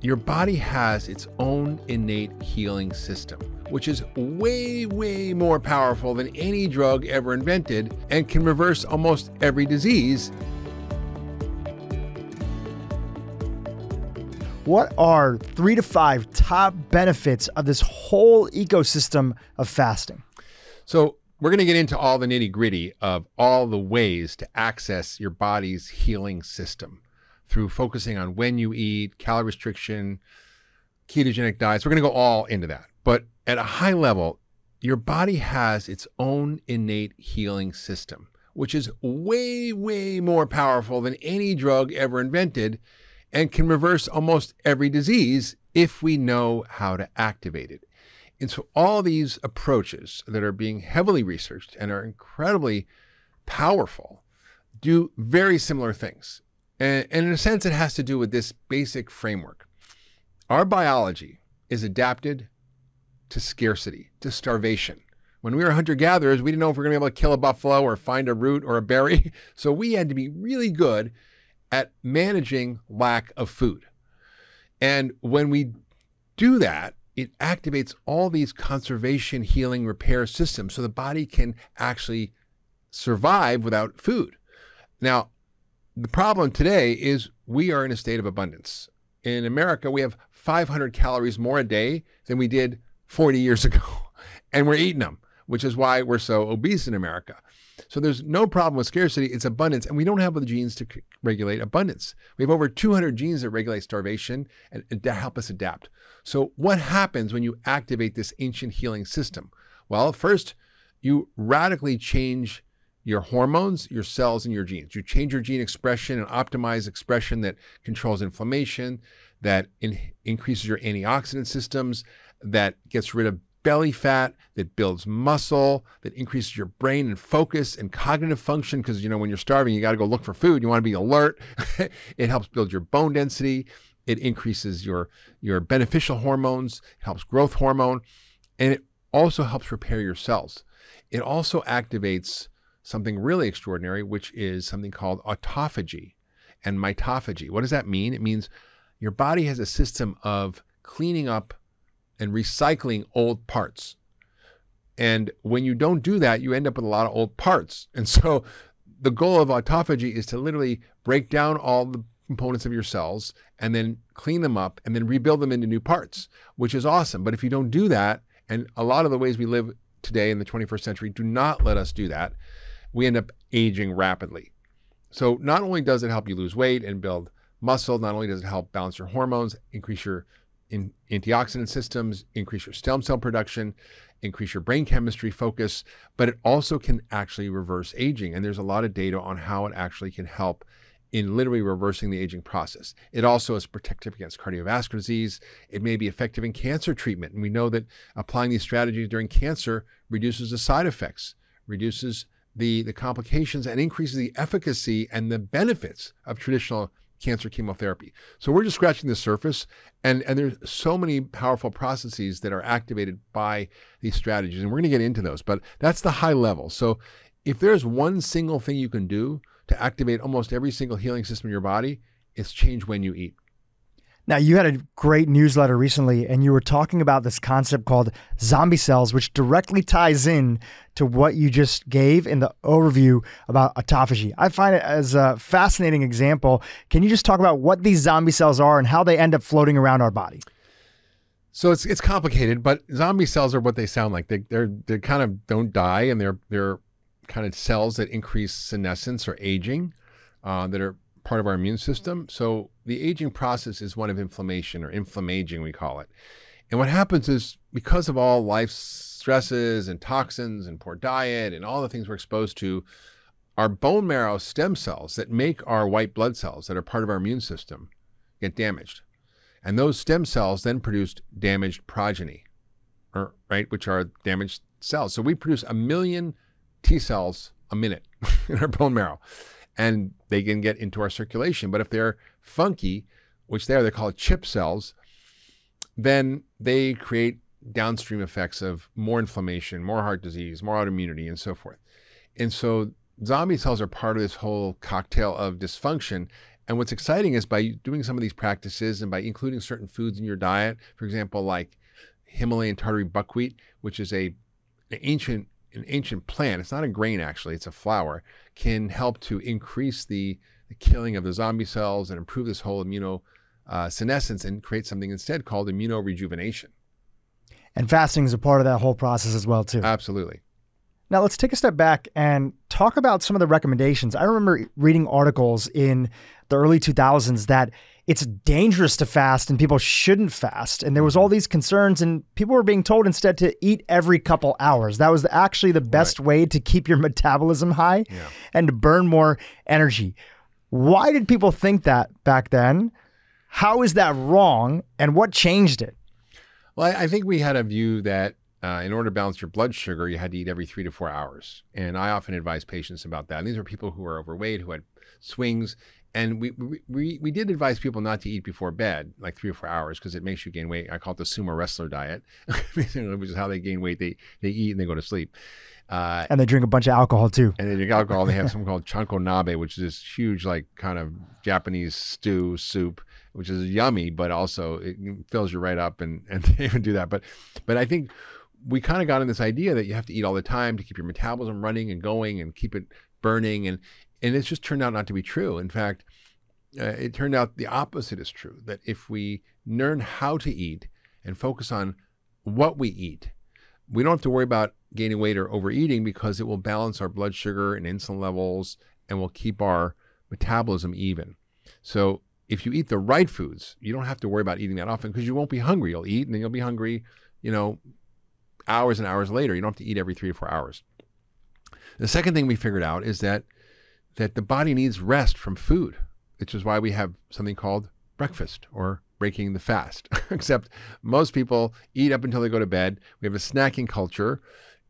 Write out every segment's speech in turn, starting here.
Your body has its own innate healing system, which is way, way more powerful than any drug ever invented and can reverse almost every disease. What are 3 to 5 top benefits of this whole ecosystem of fasting? So we're going to get into all the nitty-gritty of all the ways to access your body's healing system through focusing on when you eat, calorie restriction, ketogenic diets. We're going to go all into that. But at a high level, your body has its own innate healing system, which is way, way more powerful than any drug ever invented and can reverse almost every disease if we know how to activate it. And so all these approaches that are being heavily researched and are incredibly powerful do very similar things. And in a sense, it has to do with this basic framework. Our biology is adapted to scarcity, to starvation. When we were hunter-gatherers, we didn't know if we were going to be able to kill a buffalo or find a root or a berry. So we had to be really good at managing lack of food. And when we do that, it activates all these conservation, healing, repair systems so the body can actually survive without food. Now, the problem today is we are in a state of abundance. In America, we have 500 calories more a day than we did 40 years ago, and we're eating them, which is why we're so obese in America. So there's no problem with scarcity, it's abundance, and we don't have the genes to regulate abundance. We have over 200 genes that regulate starvation and help us adapt. So what happens when you activate this ancient healing system? Well, first, you radically change your hormones, your cells, and your genes. You change your gene expression and optimize expression that controls inflammation, that increases your antioxidant systems, that gets rid of belly fat, that builds muscle, that increases your brain and focus and cognitive function. Because, you know, when you're starving, you got to go look for food. You want to be alert. It helps build your bone density. It increases your beneficial hormones. It helps growth hormone. And it also helps repair your cells. It also activates something really extraordinary, which is something called autophagy and mitophagy. What does that mean? It means your body has a system of cleaning up and recycling old parts. And when you don't do that, you end up with a lot of old parts. And so the goal of autophagy is to literally break down all the components of your cells and then clean them up and then rebuild them into new parts, which is awesome. But if you don't do that, and a lot of the ways we live today in the 21st century do not let us do that, we end up aging rapidly. So not only does it help you lose weight and build muscle, not only does it help balance your hormones, increase your antioxidant systems, increase your stem cell production, increase your brain chemistry focus, but it also can actually reverse aging. And there's a lot of data on how it actually can help in literally reversing the aging process. It also is protective against cardiovascular disease. It may be effective in cancer treatment. And we know that applying these strategies during cancer reduces the side effects, reduces the complications, and increases the efficacy and the benefits of traditional cancer chemotherapy. So we're just scratching the surface, and there's so many powerful processes that are activated by these strategies, and we're going to get into those, but that's the high level. So if there's one single thing you can do to activate almost every single healing system in your body, it's change when you eat. Now, you had a great newsletter recently, and you were talking about this concept called zombie cells, which directly ties in to what you just gave in the overview about autophagy. I find it as a fascinating example. Can you just talk about what these zombie cells are and how they end up floating around our body? So it's complicated, but zombie cells are what they sound like. They kind of don't die, and they're kind of cells that increase senescence or aging, that are part of our immune system. So the aging process is one of inflammation, or inflammaging, we call it. And what happens is, because of all life's stresses and toxins and poor diet and all the things we're exposed to, our bone marrow stem cells that make our white blood cells that are part of our immune system get damaged. And those stem cells then produce damaged progeny, right, which are damaged cells. So we produce 1 million T cells a minute in our bone marrow, and they can get into our circulation. But if they're funky, which they're called chip cells, then they create downstream effects of more inflammation, more heart disease, more autoimmunity, and so forth. And so zombie cells are part of this whole cocktail of dysfunction. And what's exciting is by doing some of these practices and by including certain foods in your diet, for example, like Himalayan tartary buckwheat, which is an ancient plant. It's not a grain, actually. It's a flower, can help to increase the killing of the zombie cells and improve this whole immunosenescence and create something instead called immunorejuvenation. And fasting is a part of that whole process as well, too. Absolutely. Now, let's take a step back and talk about some of the recommendations. I remember reading articles in the early 2000s that it's dangerous to fast and people shouldn't fast. And there was all these concerns and people were being told instead to eat every couple hours. That was actually the best way to keep your metabolism high and to burn more energy. Why did people think that back then? How is that wrong? And what changed it? Well, I think we had a view that in order to balance your blood sugar, you had to eat every 3 to 4 hours. And I often advise patients about that. And these are people who are overweight, who had swings. And we did advise people not to eat before bed, like 3 or 4 hours, because it makes you gain weight. I call it the sumo wrestler diet, which is how they gain weight. They eat and they go to sleep. And they drink a bunch of alcohol too. And they drink alcohol. They have something called chanko nabe, which is this huge, like, kind of Japanese soup, which is yummy, but also it fills you right up, and they even do that. But I think we kind of got in this idea that you have to eat all the time to keep your metabolism running and going and keep it burning. And it's just turned out not to be true. In fact, it turned out the opposite is true, that if we learn how to eat and focus on what we eat, we don't have to worry about gaining weight or overeating, because it will balance our blood sugar and insulin levels and will keep our metabolism even. So if you eat the right foods, you don't have to worry about eating that often, because you won't be hungry. You'll eat and then you'll be hungry, hours and hours later. You don't have to eat every 3 to 4 hours. The second thing we figured out is that the body needs rest from food, which is why we have something called breakfast or breaking the fast. Except most people eat up until they go to bed. We have a snacking culture,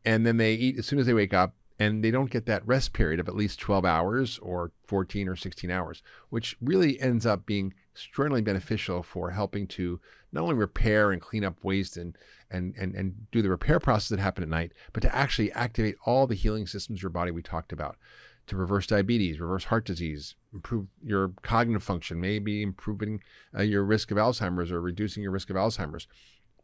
and then they eat as soon as they wake up, and they don't get that rest period of at least 12 hours or 14 or 16 hours, which really ends up being extraordinarily beneficial for helping to not only repair and clean up waste and do the repair process that happen at night, but to actually activate all the healing systems of your body we talked about, to reverse diabetes, reverse heart disease, improve your cognitive function, maybe improving your risk of Alzheimer's or reducing your risk of Alzheimer's.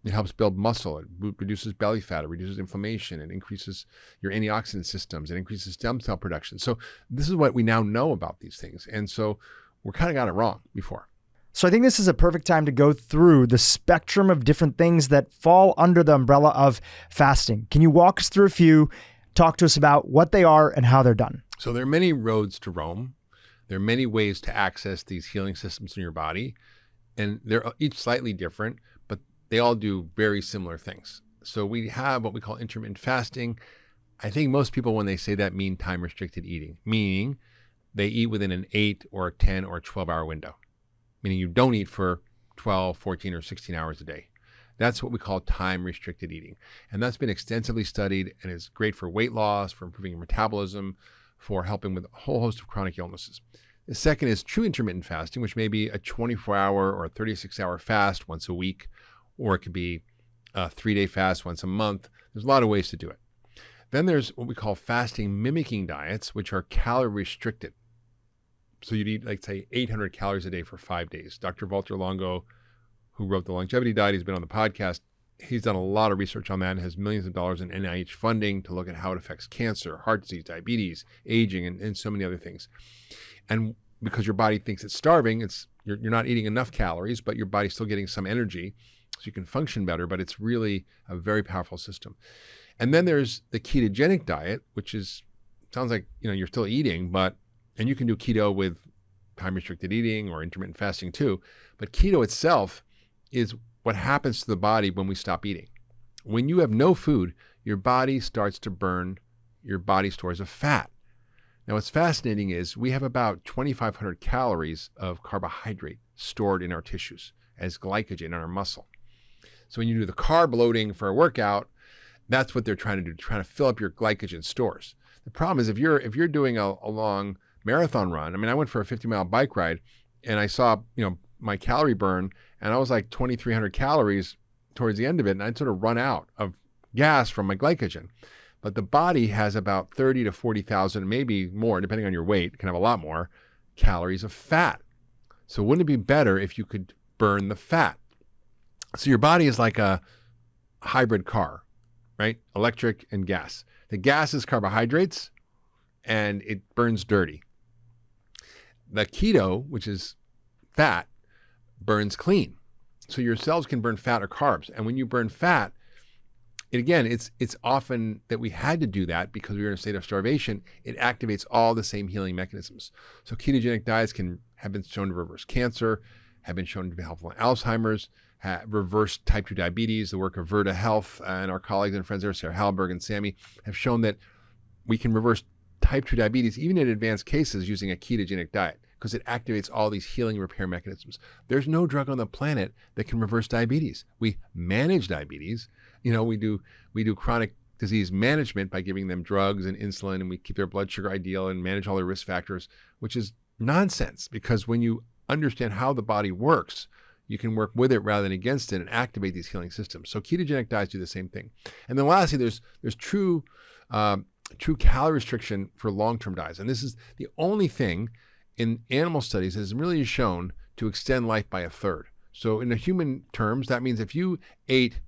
It helps build muscle. It reduces belly fat. It reduces inflammation. It increases your antioxidant systems. It increases stem cell production. So this is what we now know about these things. And so we kind of got it wrong before. So I think this is a perfect time to go through the spectrum of different things that fall under the umbrella of fasting. Can you walk us through a few, talk to us about what they are and how they're done? So there are many roads to Rome. There are many ways to access these healing systems in your body. And they're each slightly different, but they all do very similar things. So we have what we call intermittent fasting. I think most people, when they say that, mean time-restricted eating, meaning they eat within an 8 or a 10 or a 12-hour window, meaning you don't eat for 12, 14, or 16 hours a day. That's what we call time-restricted eating. And that's been extensively studied and is great for weight loss, for improving your metabolism, for helping with a whole host of chronic illnesses. The second is true intermittent fasting, which may be a 24-hour or a 36-hour fast once a week, or it could be a 3-day fast once a month. There's a lot of ways to do it. Then there's what we call fasting mimicking diets, which are calorie restricted. So you'd eat, like, say, 800 calories a day for 5 days. Dr. Walter Longo, who wrote The Longevity Diet, he's been on the podcast. He's done a lot of research on that and has millions of dollars in NIH funding to look at how it affects cancer, heart disease, diabetes, aging, and so many other things. And because your body thinks it's starving, you're not eating enough calories, but your body's still getting some energy, so you can function better, but it's really a very powerful system. And then there's the ketogenic diet, which sounds like, you're still eating, and you can do keto with time-restricted eating or intermittent fasting too. But keto itself is what happens to the body when we stop eating. When you have no food, your body starts to burn your body stores of fat. Now, what's fascinating is we have about 2,500 calories of carbohydrate stored in our tissues as glycogen in our muscle. So when you do the carb loading for a workout, that's what they're trying to do, trying to fill up your glycogen stores. The problem is if you're doing a long marathon run, I went for a 50-mile bike ride and I saw, my calorie burn, and I was like 2,300 calories towards the end of it, and I'd sort of run out of gas from my glycogen. But the body has about 30 to 40,000, maybe more, depending on your weight, it can have a lot more calories of fat. So wouldn't it be better if you could burn the fat? So your body is like a hybrid car, right? Electric and gas. The gas is carbohydrates and it burns dirty. The keto, which is fat, burns clean. So your cells can burn fat or carbs. And when you burn fat, it's often that we had to do that because we were in a state of starvation. It activates all the same healing mechanisms. So ketogenic diets have been shown to reverse cancer, have been shown to be helpful in Alzheimer's, reverse type 2 diabetes. The work of Verta Health and our colleagues and friends there, Sarah Halberg and Sammy, have shown that we can reverse type 2 diabetes even in advanced cases using a ketogenic diet because it activates all these healing repair mechanisms. There's no drug on the planet that can reverse diabetes. We manage diabetes. We do chronic disease management by giving them drugs and insulin, and we keep their blood sugar ideal and manage all their risk factors, which is nonsense because when you understand how the body works, you can work with it rather than against it and activate these healing systems. So ketogenic diets do the same thing. And then lastly, there's true calorie restriction for long-term diets. And this is the only thing in animal studies that is really shown to extend life by a third. So in the human terms, that means if you ate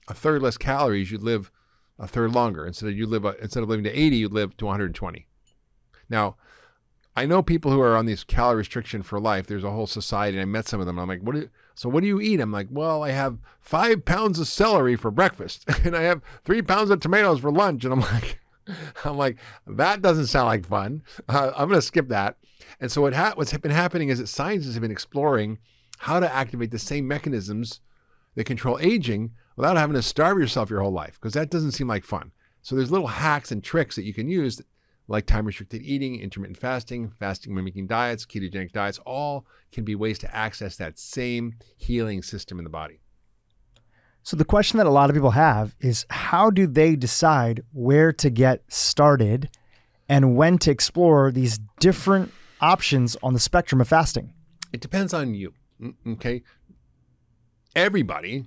a third less calories, you'd live a third longer. Instead of living to 80, you'd live to 120. Now, I know people who are on this calorie restriction for life. There's a whole society, and I met some of them. I'm like, what do you eat? I'm like, well, I have 5 pounds of celery for breakfast, and I have 3 pounds of tomatoes for lunch. And I'm like, that doesn't sound like fun. I'm going to skip that. And so what's been happening is that scientists have been exploring how to activate the same mechanisms that control aging without having to starve yourself your whole life, because that doesn't seem like fun. So there's little hacks and tricks that you can use, like time-restricted eating, intermittent fasting, fasting mimicking diets, ketogenic diets, all can be ways to access that same healing system in the body. So the question that a lot of people have is, how do they decide where to get started and when to explore these different options on the spectrum of fasting? It depends on you, okay? Everybody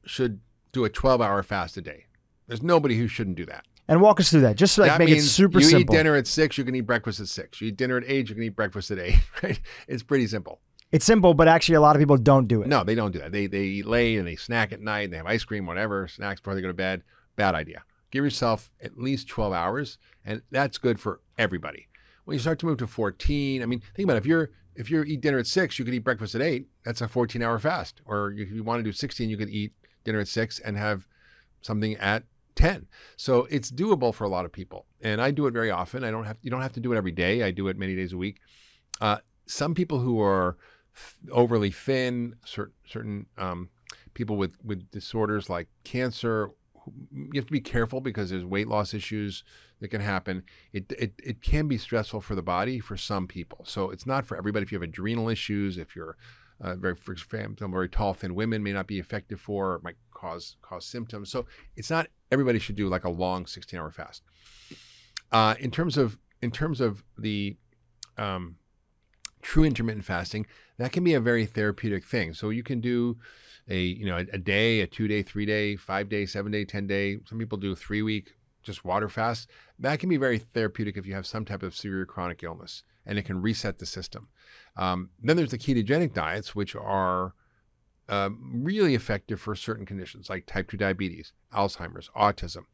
should do a 12-hour fast a day. There's nobody who shouldn't do that. And walk us through that, just to make it super simple. You eat dinner at 6, you can eat breakfast at 6. You eat dinner at 8, you can eat breakfast at 8, right? It's pretty simple. It's simple, but actually a lot of people don't do it. No, they don't do that. They eat late and they snack at night and they have ice cream, whatever, snacks before they go to bed. Bad idea. Give yourself at least 12 hours, and that's good for everybody. When you start to move to 14, think about it. If you eat dinner at 6, you could eat breakfast at 8. That's a 14-hour fast. Or if you want to do 16, you could eat dinner at 6 and have something at 10. So it's doable for a lot of people. And I do it very often. You don't have to do it every day. I do it many days a week. Some people who are overly thin, certain people with disorders like cancer, you have to be careful because there's weight loss issues that can happen. It can be stressful for the body for some people. So it's not for everybody. If you have adrenal issues, if you're very tall, thin women may not be effective for, it might cause symptoms. So it's not everybody should do like a long 16-hour fast. In terms of the true intermittent fasting, that can be a very therapeutic thing. So you can do a day, a 2-day, 3-day, 5-day, 7-day, 10-day. Some people do a 3-week just water fast. That can be very therapeutic if you have some type of severe chronic illness, and it can reset the system. Then there's the ketogenic diets, which are really effective for certain conditions like type 2 diabetes, Alzheimer's, autism,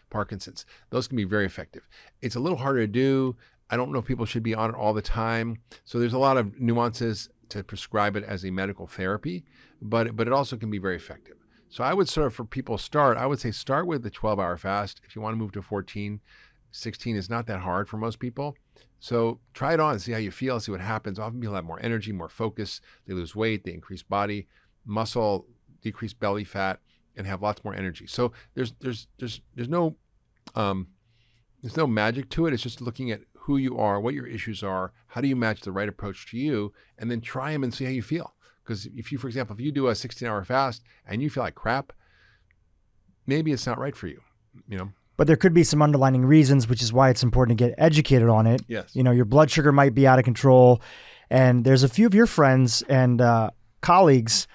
Parkinson's. Those can be very effective. It's a little harder to do. I don't know if people should be on it all the time. So there's a lot of nuances to prescribe it as a medical therapy, but it also can be very effective. So I would for people I would say start with the 12-hour fast. If you want to move to 14, 16 is not that hard for most people. So try it on and see how you feel, see what happens. Often people have more energy, more focus. They lose weight, they increase body muscle, decrease belly fat, and have lots more energy. So there's no magic to it. It's just looking at who you are, what your issues are, how do you match the right approach to you, and then try them and see how you feel. Because for example, if you do a 16-hour fast and you feel like crap, maybe it's not right for you, But there could be some underlying reasons, which is why it's important to get educated on it. Yes. Your blood sugar might be out of control. And there's a few of your friends and colleagues.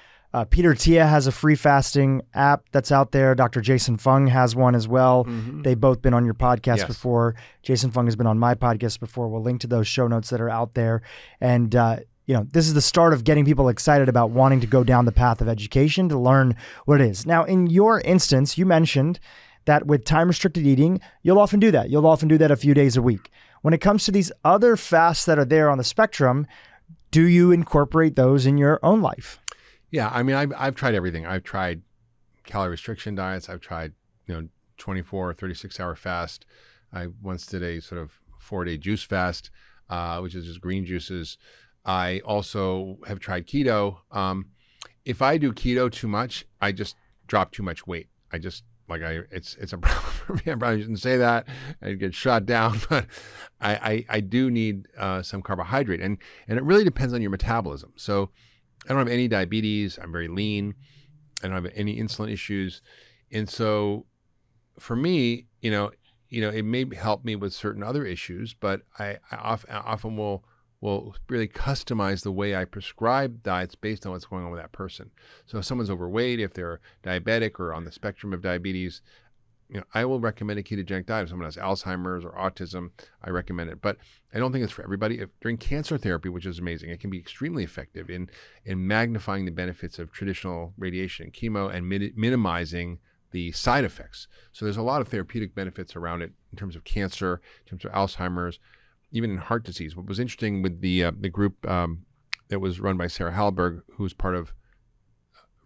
Peter Tia has a free fasting app that's out there. Dr. Jason Fung has one as well. Mm-hmm. They've both been on your podcast before. Jason Fung has been on my podcast before. We'll link to those show notes that are out there. And this is the start of getting people excited about wanting to go down the path of education to learn what it is. Now, in your instance, you mentioned that with time-restricted eating, you'll often do that. You'll often do that a few days a week. When it comes to these other fasts that are there on the spectrum, do you incorporate those in your own life? Yeah, I mean, I've tried everything. I've tried calorie restriction diets. I've tried, 24 or 36-hour fast. I once did a sort of 4-day juice fast, which is just green juices. I also have tried keto. If I do keto too much, I just drop too much weight. It's a problem for me. I probably shouldn't say that. I'd get shot down, but I do need some carbohydrate, and it really depends on your metabolism. So I don't have any diabetes. I'm very lean. I don't have any insulin issues, and so for me, it may help me with certain other issues, but I often will really customize the way I prescribe diets based on what's going on with that person. So if someone's overweight, if they're diabetic or on the spectrum of diabetes, I will recommend a ketogenic diet. If someone has Alzheimer's or autism, I recommend it. But I don't think it's for everybody. During cancer therapy, which is amazing, it can be extremely effective in magnifying the benefits of traditional radiation and chemo and minimizing the side effects. So there's a lot of therapeutic benefits around it in terms of cancer, in terms of Alzheimer's, even in heart disease. What was interesting with the group that was run by Sarah Hallberg, who was part of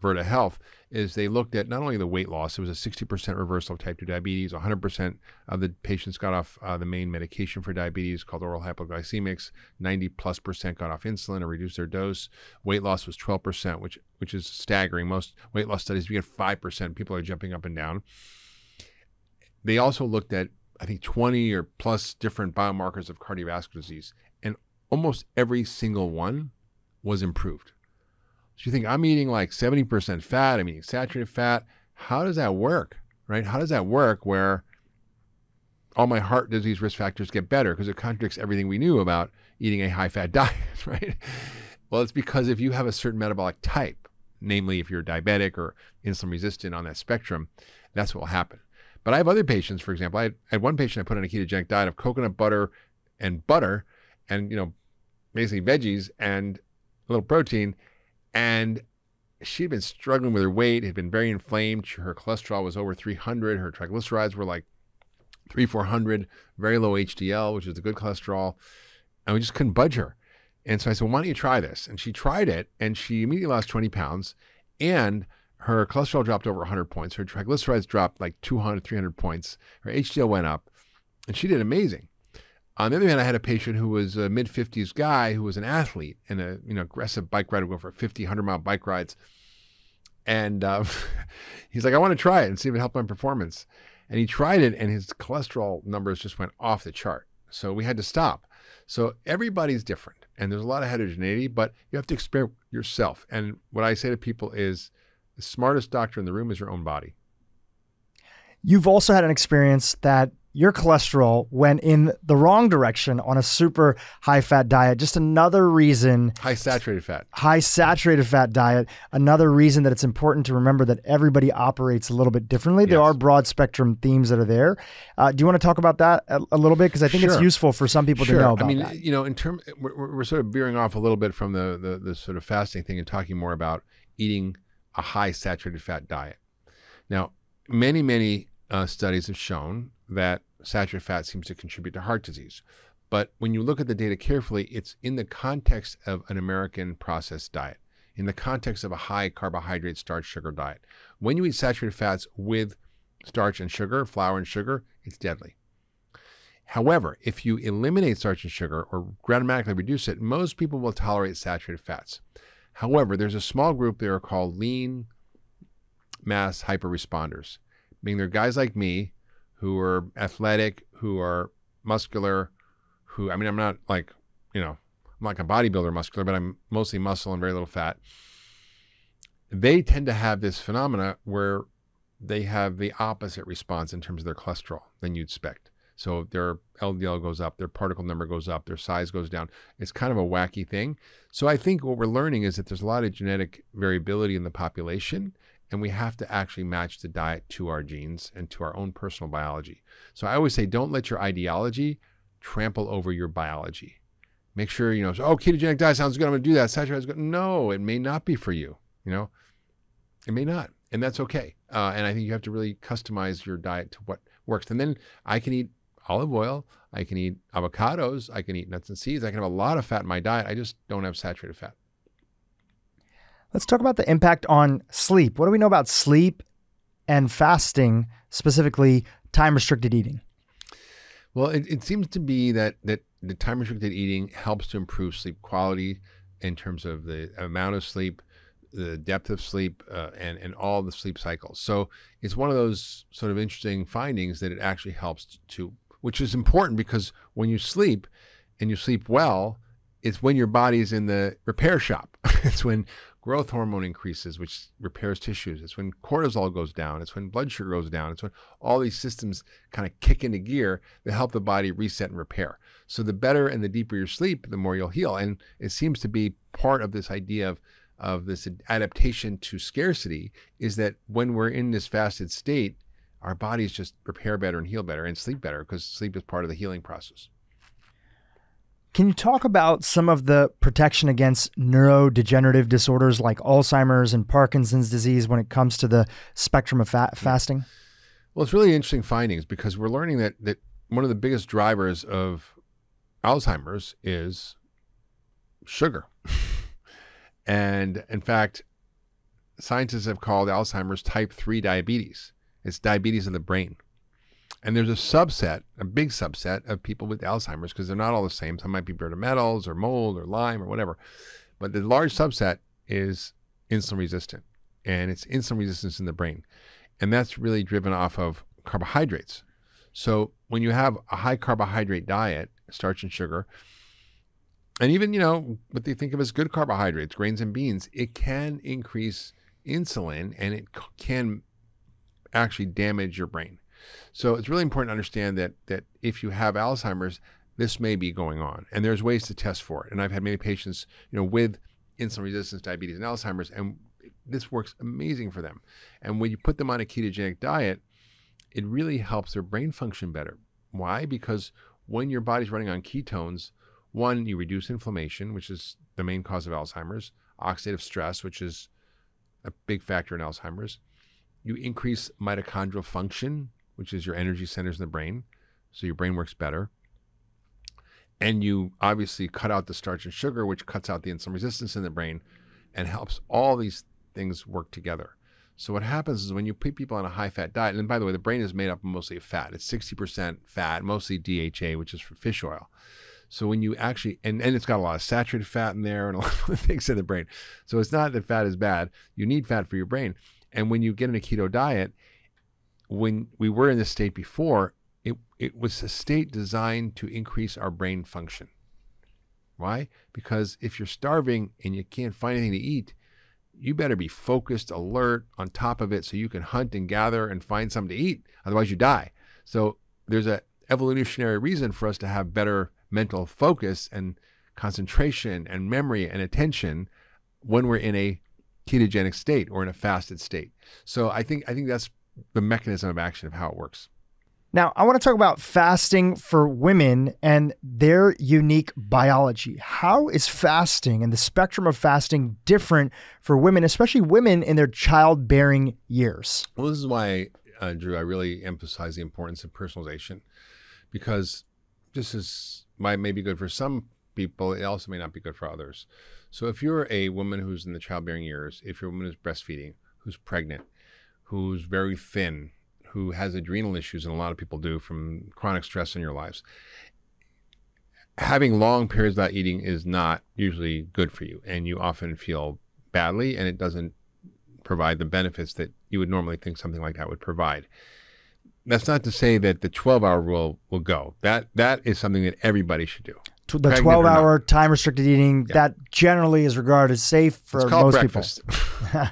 Virta Health, is they looked at not only the weight loss, it was a 60% reversal of type 2 diabetes, 100% of the patients got off the main medication for diabetes called oral hypoglycemics, 90+% got off insulin or reduced their dose. Weight loss was 12%, which is staggering. Most weight loss studies, if you get 5%, people are jumping up and down. They also looked at, I think, 20 or plus different biomarkers of cardiovascular disease, and almost every single one was improved. So you think, I'm eating like 70% fat, I'm eating saturated fat. How does that work, right? How does that work where all my heart disease risk factors get better? Because it contradicts everything we knew about eating a high-fat diet, right? Well, it's because if you have a certain metabolic type, namely if you're diabetic or insulin resistant on that spectrum, that's what will happen. But I have other patients, for example, I had one patient I put on a ketogenic diet of coconut butter and basically veggies and a little protein. And she'd been struggling with her weight, had been very inflamed. Her cholesterol was over 300. Her triglycerides were like 300-400, very low HDL, which is the good cholesterol. And we just couldn't budge her. And so I said, why don't you try this? And she tried it, and she immediately lost 20 pounds. And her cholesterol dropped over 100 points. Her triglycerides dropped like 200, 300 points. Her HDL went up, and she did amazing. On the other hand, I had a patient who was a mid-50s guy who was an athlete and an aggressive bike rider, going for 50, 100-mile bike rides. And he's like, I want to try it and see if it helped my performance. And he tried it, and his cholesterol numbers just went off the chart. So we had to stop. So everybody's different, and there's a lot of heterogeneity, but you have to experiment yourself. And what I say to people is, the smartest doctor in the room is your own body. You've also had an experience that your cholesterol went in the wrong direction on a super high-fat diet. Just another reason. High-saturated fat. High-saturated fat diet. Another reason that it's important to remember that everybody operates a little bit differently. Yes. There are broad-spectrum themes that are there. Do you want to talk about that a little bit? Because I think it's useful for some people to know about that. In terms, we're sort of veering off a little bit from the sort of fasting thing and talking more about eating a high-saturated fat diet. Now, many studies have shown that saturated fat seems to contribute to heart disease. But when you look at the data carefully, it's in the context of an American processed diet, in the context of a high carbohydrate, starch, sugar diet. When you eat saturated fats with starch and sugar, flour and sugar, it's deadly. However, if you eliminate starch and sugar or dramatically reduce it, most people will tolerate saturated fats. However, there's a small group that are called lean mass hyperresponders, meaning they're guys like me who are athletic, who are muscular, I'm not like, I'm like a bodybuilder muscular, but I'm mostly muscle and very little fat. They tend to have this phenomena where they have the opposite response in terms of their cholesterol than you'd expect. So their LDL goes up, their particle number goes up, their size goes down. It's kind of a wacky thing. So I think what we're learning is that there's a lot of genetic variability in the population, and we have to actually match the diet to our genes and to our own personal biology. So I always say, don't let your ideology trample over your biology. Make sure, oh, ketogenic diet sounds good, I'm going to do that. Saturated is good. No, it may not be for you. It may not. And that's okay. And I think you have to really customize your diet to what works. And then I can eat olive oil. I can eat avocados. I can eat nuts and seeds. I can have a lot of fat in my diet. I just don't have saturated fat. Let's talk about the impact on sleep. What do we know about sleep and fasting, specifically time-restricted eating? Well, it seems to be that the time-restricted eating helps to improve sleep quality in terms of the amount of sleep, the depth of sleep, and all the sleep cycles. So it's one of those sort of interesting findings that it actually helps to, which is important because when you sleep and you sleep well, it's when your body's in the repair shop. It's when growth hormone increases, which repairs tissues. It's when cortisol goes down. It's when blood sugar goes down. It's when all these systems kind of kick into gear that help the body reset and repair. So the better and the deeper your sleep, the more you'll heal. And it seems to be part of this idea of this adaptation to scarcity is that when we're in this fasted state, our bodies just repair better and heal better and sleep better because sleep is part of the healing process. Can you talk about some of the protection against neurodegenerative disorders like Alzheimer's and Parkinson's disease when it comes to the spectrum of fasting? Well, it's really interesting findings because we're learning that one of the biggest drivers of Alzheimer's is sugar. And in fact, scientists have called Alzheimer's type 3 diabetes. It's diabetes of the brain. And there's a big subset of people with Alzheimer's because they're not all the same. Some might be bitter metals or mold or Lyme or whatever. But the large subset is insulin resistant, and it's insulin resistance in the brain. And that's really driven off of carbohydrates. So when you have a high carbohydrate diet, starch and sugar, and even, what they think of as good carbohydrates, grains and beans, it can increase insulin and it can actually damage your brain. So it's really important to understand that if you have Alzheimer's, this may be going on, and there's ways to test for it. And I've had many patients, with insulin resistance, diabetes, and Alzheimer's, and this works amazing for them. And when you put them on a ketogenic diet, it really helps their brain function better. Why? Because when your body's running on ketones, one, you reduce inflammation, which is the main cause of Alzheimer's, oxidative stress, which is a big factor in Alzheimer's. You increase mitochondrial function, which is your energy centers in the brain, so your brain works better. And you obviously cut out the starch and sugar, which cuts out the insulin resistance in the brain and helps all these things work together. So what happens is when you put people on a high-fat diet, and by the way, the brain is made up mostly of fat. It's 60% fat, mostly DHA, which is from fish oil. So when you actually, and it's got a lot of saturated fat in there and a lot of other things in the brain. So it's not that fat is bad. You need fat for your brain. And when you get in a keto diet, when we were in this state before, it was a state designed to increase our brain function. Why? Because if you're starving and you can't find anything to eat, you better be focused, alert, on top of it so you can hunt and gather and find something to eat. Otherwise you die. So there's an evolutionary reason for us to have better mental focus and concentration and memory and attention when we're in a ketogenic state or in a fasted state. So I think that's the mechanism of action of how it works. Now, I want to talk about fasting for women and their unique biology. How is fasting and the spectrum of fasting different for women, especially women in their childbearing years? Well, this is why, Drew, I really emphasize the importance of personalization, because this is may be good for some people. It also may not be good for others. So if you're a woman who's in the childbearing years, if you're a woman who's breastfeeding, who's pregnant, who's very thin, who has adrenal issues, and a lot of people do from chronic stress in your lives, having long periods without eating is not usually good for you, and you often feel badly, and it doesn't provide the benefits that you would normally think something like that would provide. That's not to say that the 12-hour rule will go. That is something that everybody should do. The 12-hour time-restricted eating, that generally is regarded as safe for most breakfast. People.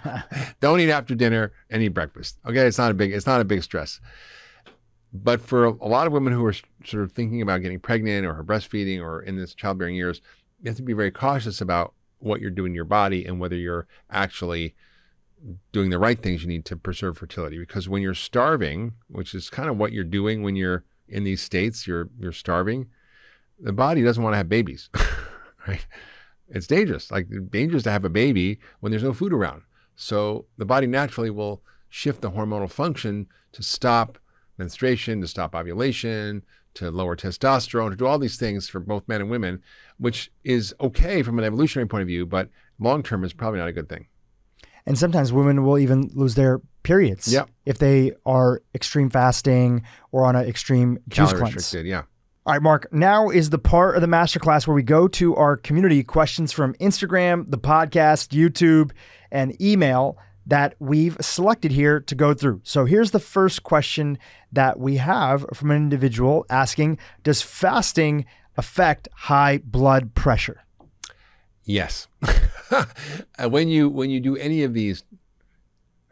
Don't eat after dinner and eat breakfast. Okay, it's not a big stress. But for a lot of women who are sort of thinking about getting pregnant or breastfeeding or in this childbearing years, you have to be very cautious about what you're doing to your body and whether you're actually doing the right things you need to preserve fertility. Because when you're starving, which is kind of what you're doing when you're in these states, you're starving, the body doesn't want to have babies, right? It's dangerous. Like dangerous to have a baby when there's no food around. So the body naturally will shift the hormonal function to stop menstruation, to stop ovulation, to lower testosterone, to do all these things for both men and women, which is okay from an evolutionary point of view, but long-term is probably not a good thing. And sometimes women will even lose their periods if they are extreme fasting or on an extreme juice Calorie cleanse. restricted, yeah. All right, Mark, now is the part of the masterclass where we go to our community questions from Instagram, the podcast, YouTube, and email that we've selected here to go through. So here's the first question that we have from an individual asking, does fasting affect high blood pressure? Yes. When you do any of these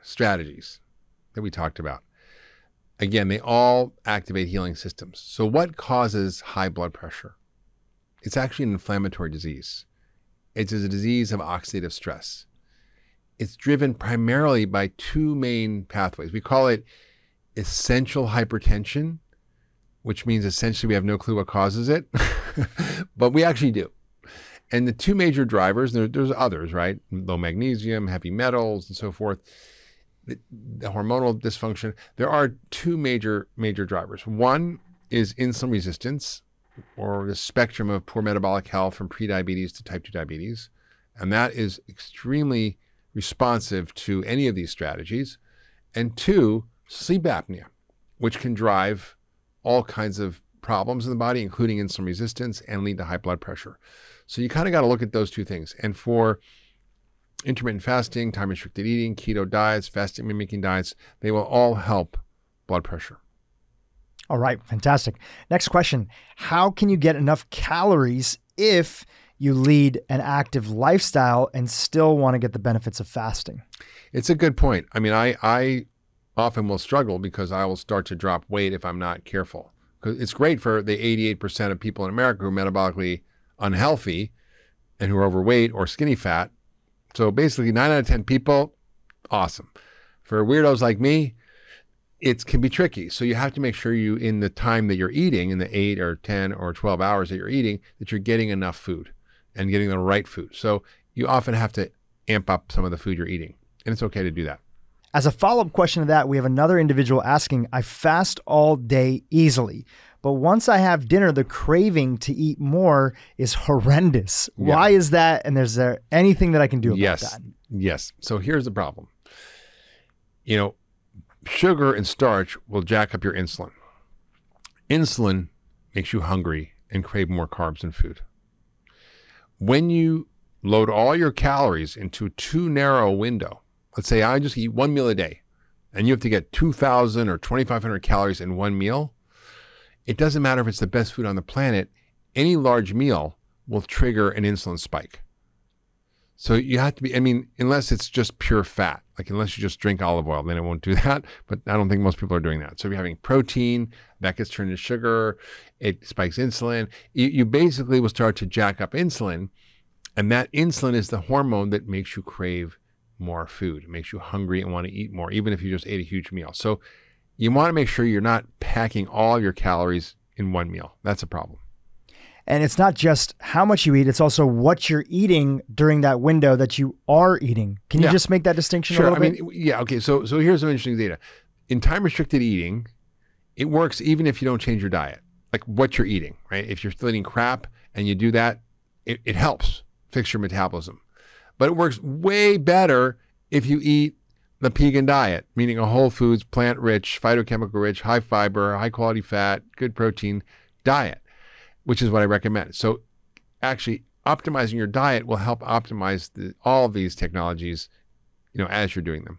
strategies that we talked about, again, they all activate healing systems. So what causes high blood pressure? It's actually an inflammatory disease. It's a disease of oxidative stress. It's driven primarily by two main pathways. We call it essential hypertension, which means essentially we have no clue what causes it, but we actually do. And the two major drivers, there's others, right? Low magnesium, heavy metals, and so forth. The hormonal dysfunction. There are two major drivers. One is insulin resistance, or the spectrum of poor metabolic health from prediabetes to type 2 diabetes. And that is extremely responsive to any of these strategies. And two, sleep apnea, which can drive all kinds of problems in the body, including insulin resistance, and lead to high blood pressure. So you kind of got to look at those two things. And for intermittent fasting, time-restricted eating, keto diets, fasting mimicking diets, they will all help blood pressure. All right, fantastic. Next question. How can you get enough calories if you lead an active lifestyle and still want to get the benefits of fasting? It's a good point. I mean, I often will struggle because I will start to drop weight if I'm not careful. Because it's great for the 88% of people in America who are metabolically unhealthy and who are overweight or skinny fat. So basically 9 out of 10 people, awesome. For weirdos like me, it can be tricky. So you have to make sure you, in the time that you're eating, in the 8 or 10 or 12 hours that you're eating, that you're getting enough food and getting the right food. So you often have to amp up some of the food you're eating, and it's okay to do that. As a follow-up question to that, we have another individual asking, I fast all day easily, but once I have dinner, the craving to eat more is horrendous. Yeah. Why is that? And is there anything that I can do about that? Yes. So here's the problem. You know, sugar and starch will jack up your insulin. Insulin makes you hungry and crave more carbs and food. When you load all your calories into too narrow a window, let's say I just eat one meal a day, and you have to get 2,000 or 2,500 calories in one meal, it doesn't matter if it's the best food on the planet, any large meal will trigger an insulin spike. So you have to be, I mean, unless it's just pure fat, like unless you just drink olive oil, then it won't do that. But I don't think most people are doing that. So if you're having protein, that gets turned into sugar, it spikes insulin. You basically will start to jack up insulin. And that insulin is the hormone that makes you crave more food. It makes you hungry and want to eat more, even if you just ate a huge meal. So you want to make sure you're not packing all your calories in one meal. That's a problem. And it's not just how much you eat, it's also what you're eating during that window that you are eating. Can you just make that distinction a little bit? Okay. So here's some interesting data. In time-restricted eating, it works even if you don't change your diet, like what you're eating, right? If you're still eating crap and you do that, it helps fix your metabolism. But it works way better if you eat the vegan diet, meaning a whole foods, plant-rich, phytochemical-rich, high fiber, high-quality fat, good protein diet, which is what I recommend. So actually optimizing your diet will help optimize all of these technologies, as you're doing them.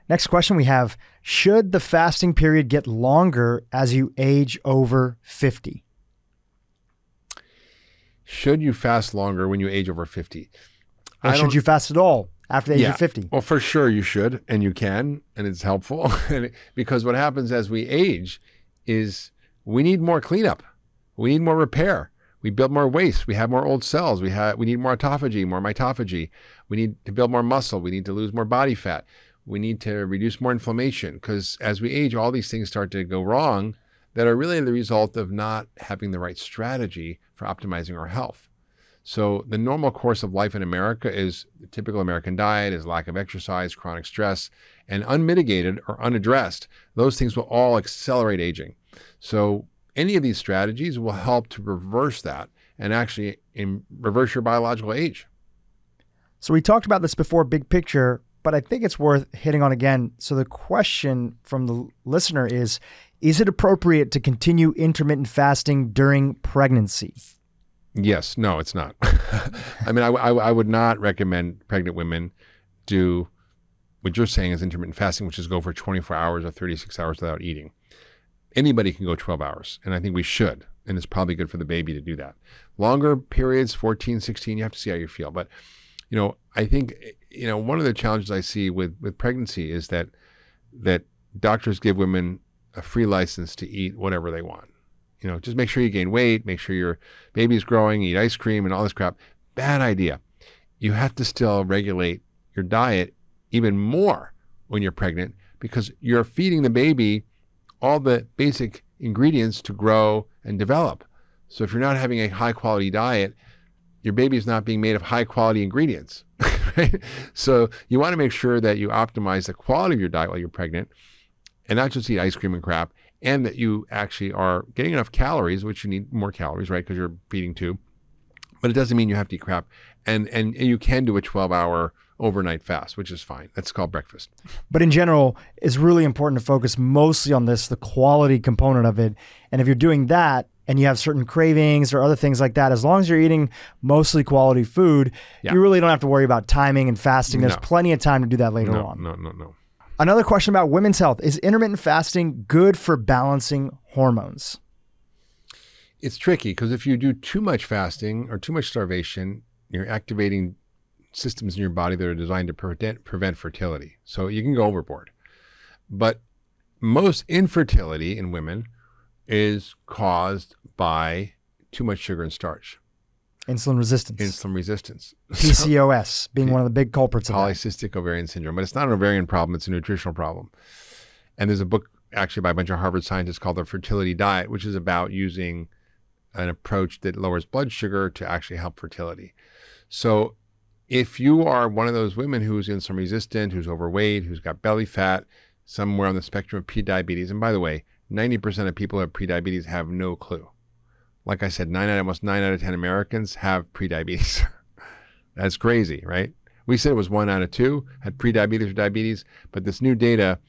Next question we have, should the fasting period get longer as you age over 50? Should you fast longer when you age over 50? Or should you fast at all after the age of 50? Well, for sure you should, and you can, and it's helpful. Because what happens as we age is we need more cleanup. We need more repair. We build more waste. We have more old cells. We need more autophagy, more mitophagy. We need to build more muscle. We need to lose more body fat. We need to reduce more inflammation, because as we age, all these things start to go wrong, that are really the result of not having the right strategy for optimizing our health. So the normal course of life in America is the typical American diet is lack of exercise, chronic stress, and unmitigated or unaddressed. Those things will all accelerate aging. So any of these strategies will help to reverse that and actually reverse your biological age. So we talked about this before, big picture, but I think it's worth hitting on again. So the question from the listener is it appropriate to continue intermittent fasting during pregnancy? Yes. No, it's not. I mean, I would not recommend pregnant women do what you're saying is intermittent fasting, which is go for 24 hours or 36 hours without eating. Anybody can go 12 hours, and I think we should, and it's probably good for the baby to do that. Longer periods, 14, 16, you have to see how you feel. But, I think, one of the challenges I see with pregnancy is that doctors give women a free license to eat whatever they want. Just make sure you gain weight, make sure your baby's growing, eat ice cream and all this crap. Bad idea. You have to still regulate your diet even more when you're pregnant because you're feeding the baby all the basic ingredients to grow and develop. So if you're not having a high quality diet, your baby is not being made of high quality ingredients, right? So you want to make sure that you optimize the quality of your diet while you're pregnant and not just eat ice cream and crap, and that you actually are getting enough calories, which you need more calories, right? Because you're feeding too. But it doesn't mean you have to eat crap. And you can do a 12-hour overnight fast, which is fine. That's called breakfast. But in general, it's really important to focus mostly on the quality component of it. And if you're doing that and you have certain cravings or other things like that, as long as you're eating mostly quality food, you really don't have to worry about timing and fasting. There's plenty of time to do that later on. No. Another question about women's health. Is intermittent fasting good for balancing hormones? It's tricky because if you do too much fasting or too much starvation, you're activating systems in your body that are designed to prevent fertility. So you can go overboard. But most infertility in women is caused by too much sugar and starch. Insulin resistance. PCOS being one of the big culprits of polycystic ovarian syndrome. But it's not an ovarian problem, it's a nutritional problem. And there's a book actually by a bunch of Harvard scientists called The Fertility Diet, which is about using an approach that lowers blood sugar to actually help fertility. So if you are one of those women who's insulin resistant, who's overweight, who's got belly fat, somewhere on the spectrum of prediabetes, and by the way, 90% of people who have prediabetes have no clue. Like I said, almost 9 out of 10 Americans have prediabetes. That's crazy, right? We said it was 1 out of 2 had prediabetes or diabetes, but this new data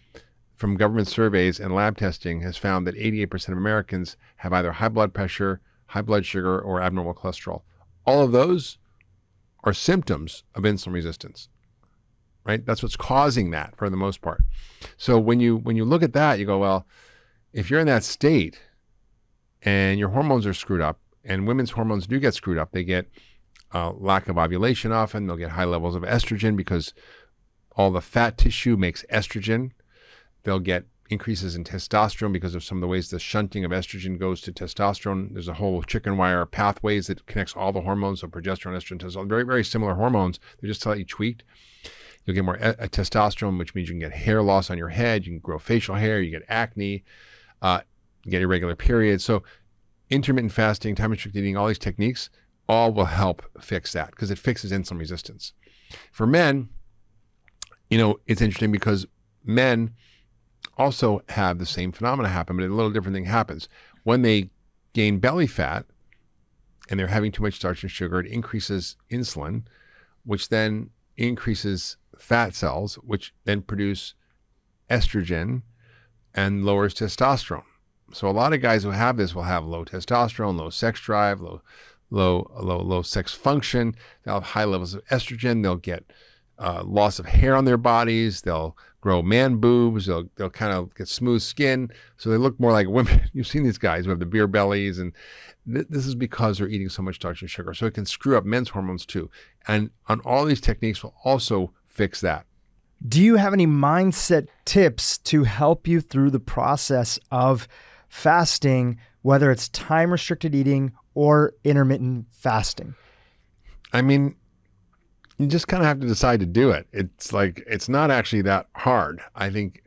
from government surveys and lab testing has found that 88% of Americans have either high blood pressure, high blood sugar, or abnormal cholesterol. All of those are symptoms of insulin resistance, right? That's what's causing that for the most part. So when you look at that, you go, well, if you're in that state and your hormones are screwed up, and women's hormones do get screwed up, they get lack of ovulation often, they'll get high levels of estrogen because all the fat tissue makes estrogen. They'll get increases in testosterone because of some of the ways the shunting of estrogen goes to testosterone. There's a whole chicken wire pathways that connects all the hormones, so progesterone, estrogen, testosterone, very, very similar hormones. They're just slightly tweaked. You'll get more testosterone, which means you can get hair loss on your head, you can grow facial hair, you get acne, you get irregular periods. So intermittent fasting, time restricted eating, all these techniques, all will help fix that because it fixes insulin resistance. For men, it's interesting because men also have the same phenomena happen, but a little different thing happens. When they gain belly fat and they're having too much starch and sugar, it increases insulin, which then increases fat cells, which then produce estrogen and lowers testosterone. So a lot of guys who have this will have low testosterone, low sex drive, low sex function. They'll have high levels of estrogen. They'll get loss of hair on their bodies. They'll grow man boobs. They'll kind of get smooth skin. So they look more like women. You've seen these guys who have the beer bellies, and this is because they're eating so much starch and sugar. So it can screw up men's hormones too. And on all these techniques will also fix that. Do you have any mindset tips to help you through the process of fasting, whether it's time-restricted eating or intermittent fasting? I mean, you just kind of have to decide to do it. It's not actually that hard. I think,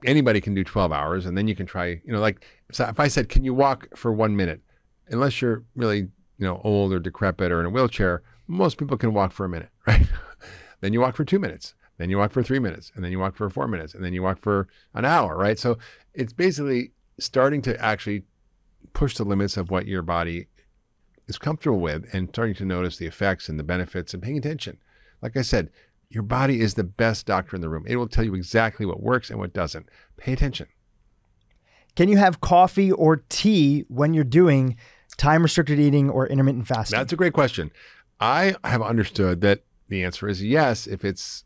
anybody can do 12 hours, and then you can try, like so if I said, can you walk for 1 minute? Unless you're really, old or decrepit or in a wheelchair, most people can walk for a minute, right? Then you walk for 2 minutes, then you walk for 3 minutes, and then you walk for 4 minutes, and then you walk for an hour, right? So it's basically starting to actually push the limits of what your body is comfortable with and starting to notice the effects and the benefits and paying attention. Like I said, your body is the best doctor in the room. It will tell you exactly what works and what doesn't. Pay attention. Can you have coffee or tea when you're doing time-restricted eating or intermittent fasting? That's a great question. I have understood that the answer is yes if it's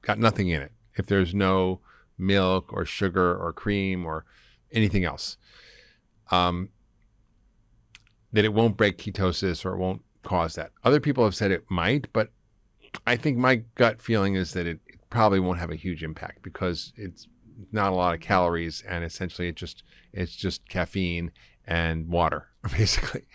got nothing in it. If there's no milk or sugar or cream or anything else. That it won't break ketosis or it won't cause that. Other people have said it might, but I think my gut feeling is that it probably won't have a huge impact because it's not a lot of calories and essentially it's just caffeine and water, basically.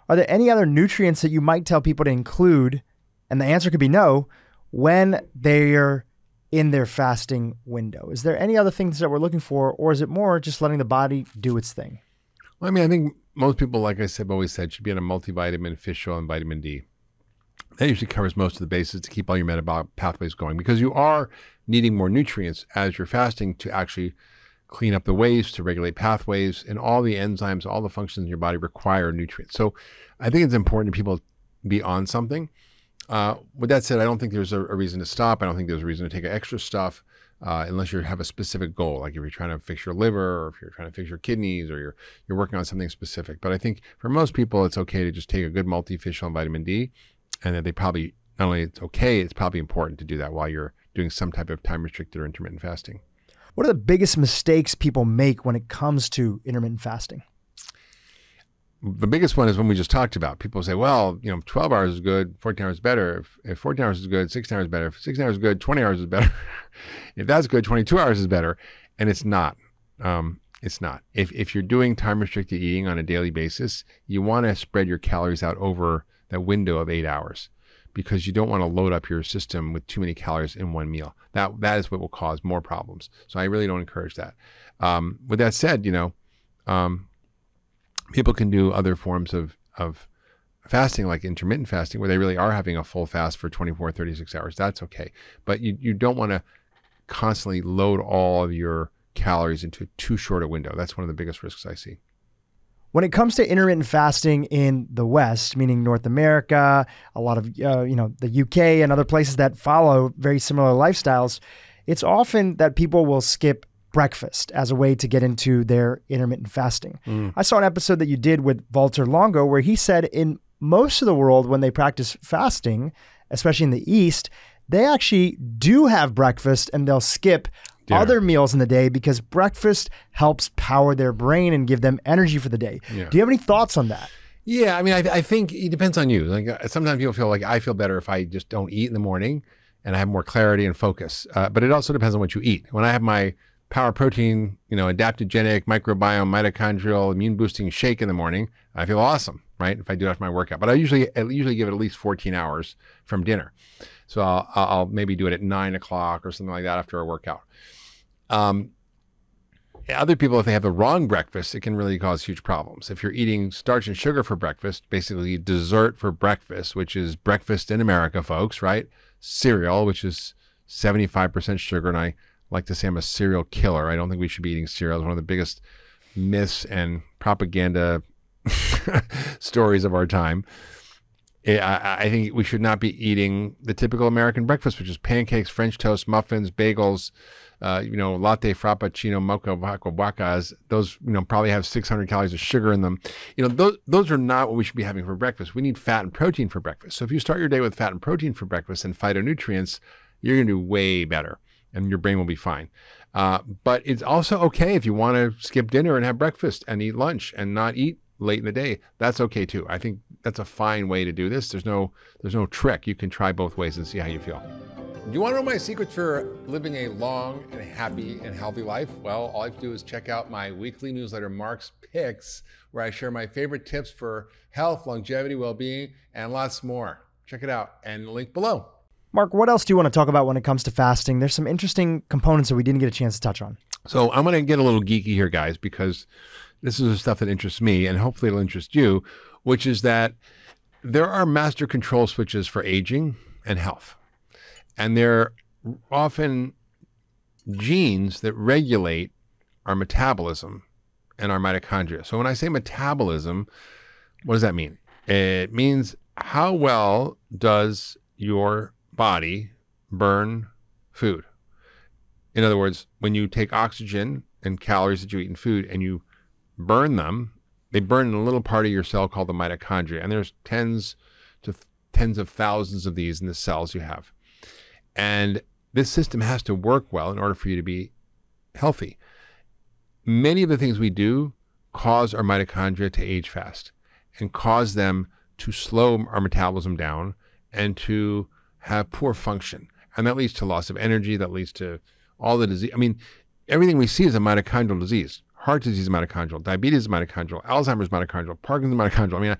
Are there any other nutrients that you might tell people to include, and the answer could be no, when they're in their fasting window? Is there any other things that we're looking for, or is it more just letting the body do its thing? Well, I think most people, like I said, always said, should be on a multivitamin, fish oil, and vitamin D. That usually covers most of the bases to keep all your metabolic pathways going because you are needing more nutrients as you're fasting to actually clean up the waste, to regulate pathways, and all the enzymes, all the functions in your body require nutrients. So I think it's important that people be on something. With that said, I don't think there's a reason to stop. I don't think there's a reason to take extra stuff unless you have a specific goal, like if you're trying to fix your liver or if you're trying to fix your kidneys or you're working on something specific. But I think for most people, it's okay to just take a good multi-fish oil and vitamin D, and that they probably, not only it's okay, it's probably important to do that while you're doing some type of time-restricted or intermittent fasting. What are the biggest mistakes people make when it comes to intermittent fasting? The biggest one is one we just talked about. People say, well, 12 hours is good, 14 hours is better. If 14 hours is good, 16 hours is better. If 16 hours is good, 20 hours is better. If that's good, 22 hours is better. And it's not. It's not. If you're doing time-restricted eating on a daily basis, you want to spread your calories out over that window of 8 hours because you don't want to load up your system with too many calories in one meal. That is what will cause more problems. So I really don't encourage that. With that said, people can do other forms of fasting, like intermittent fasting, where they really are having a full fast for 24, 36 hours. That's okay. But you don't want to constantly load all of your calories into too short a window. That's one of the biggest risks I see. When it comes to intermittent fasting in the West, meaning North America, a lot of, the UK and other places that follow very similar lifestyles, it's often that people will skip breakfast as a way to get into their intermittent fasting. I saw an episode that you did with Walter Longo where he said in most of the world, when they practice fasting, especially in the East, they actually do have breakfast and they'll skip other meals in the day because breakfast helps power their brain and give them energy for the day. Yeah. Do you have any thoughts on that? Yeah, I think it depends on you. Like sometimes people feel like I feel better if I just don't eat in the morning and I have more clarity and focus. But it also depends on what you eat. When I have my power protein, adaptogenic, microbiome, mitochondrial, immune boosting shake in the morning, I feel awesome, right? If I do it after my workout, but I usually give it at least 14 hours from dinner. So I'll maybe do it at 9 o'clock or something like that after a workout. Other people, if they have the wrong breakfast, it can really cause huge problems. If you're eating starch and sugar for breakfast, basically dessert for breakfast, which is breakfast in America, folks, right? Cereal, which is 75% sugar. And I like to say I'm a cereal killer. I don't think we should be eating cereal. It's one of the biggest myths and propaganda stories of our time. I think we should not be eating the typical American breakfast, which is pancakes, French toast, muffins, bagels, latte, frappuccino, mocha, wacas. Those, probably have 600 calories of sugar in them. Those are not what we should be having for breakfast. We need fat and protein for breakfast. So if you start your day with fat and protein for breakfast and phytonutrients, you're going to do way better and your brain will be fine. But it's also okay if you want to skip dinner and have breakfast and eat lunch and not eat late in the day. That's okay too. I think that's a fine way to do this. There's no trick. You can try both ways and see how you feel. Do you want to know my secrets for living a long and happy and healthy life? Well, all you have to do is check out my weekly newsletter, Mark's Picks, where I share my favorite tips for health, longevity, well-being, and lots more. Check it out and link below. Mark, what else do you want to talk about when it comes to fasting? There's some interesting components that we didn't get a chance to touch on. So I'm going to get a little geeky here, guys, because this is the stuff that interests me, and hopefully it'll interest you, which is that there are master control switches for aging and health. And they're often genes that regulate our metabolism and our mitochondria. So when I say metabolism, what does that mean? It means how well does your body burn food? In other words, when you take oxygen and calories that you eat in food and you burn them, they burn in a little part of your cell called the mitochondria. And there's tens of thousands of these in the cells you have. And this system has to work well in order for you to be healthy. Many of the things we do cause our mitochondria to age fast and cause them to slow our metabolism down and to have poor function. And that leads to loss of energy, that leads to all the disease. I mean, everything we see is a mitochondrial disease. Heart disease is mitochondrial, diabetes is mitochondrial, Alzheimer's is mitochondrial, Parkinson's is mitochondrial. I mean,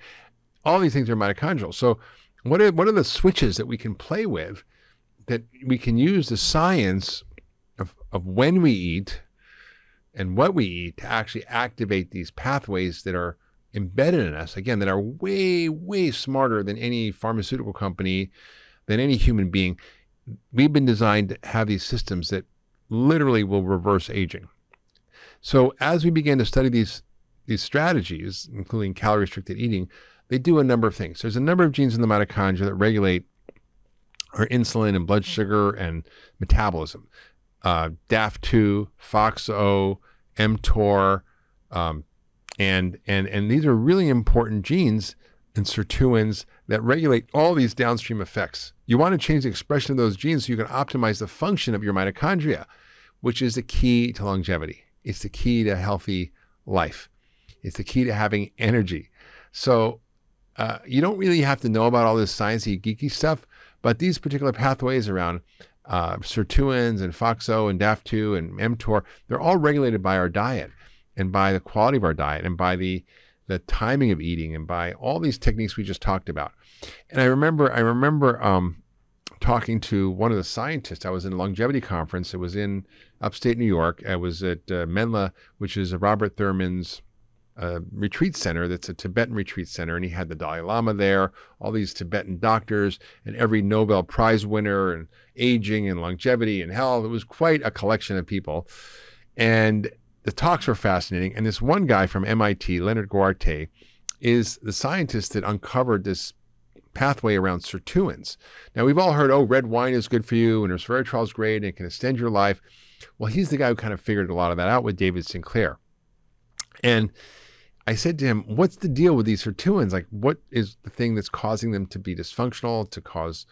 all these things are mitochondrial. So what are the switches that we can play with, that we can use the science of when we eat and what we eat to actually activate these pathways that are embedded in us, again, that are way, way smarter than any pharmaceutical company, than any human being. We've been designed to have these systems that literally will reverse aging. So as we begin to study these strategies, including calorie-restricted eating, they do a number of things. There's a number of genes in the mitochondria that regulate our insulin and blood sugar and metabolism. DAF2, FOXO, mTOR, and these are really important genes and sirtuins that regulate all these downstream effects. You want to change the expression of those genes so you can optimize the function of your mitochondria, which is the key to longevity. It's the key to healthy life. It's the key to having energy. So you don't really have to know about all this sciencey, geeky stuff, but these particular pathways around sirtuins and FOXO and DAF2 and mTOR, they're all regulated by our diet and by the quality of our diet and by the timing of eating and by all these techniques we just talked about. And I remember talking to one of the scientists. I was in a longevity conference. It was in upstate New York. I was at Menla, which is Robert Thurman's retreat center. That's a Tibetan retreat center. And he had the Dalai Lama there, all these Tibetan doctors, and every Nobel Prize winner, and aging and longevity and health. It was quite a collection of people. And the talks were fascinating. And this one guy from MIT, Leonard Guarte, is the scientist that uncovered this pathway around sirtuins. Now, we've all heard, oh, red wine is good for you, and resveratrol is great, and it can extend your life. Well, he's the guy who kind of figured a lot of that out with David Sinclair. And I said to him, what's the deal with these sirtuins? Like, what is the thing that's causing them to be dysfunctional, to cause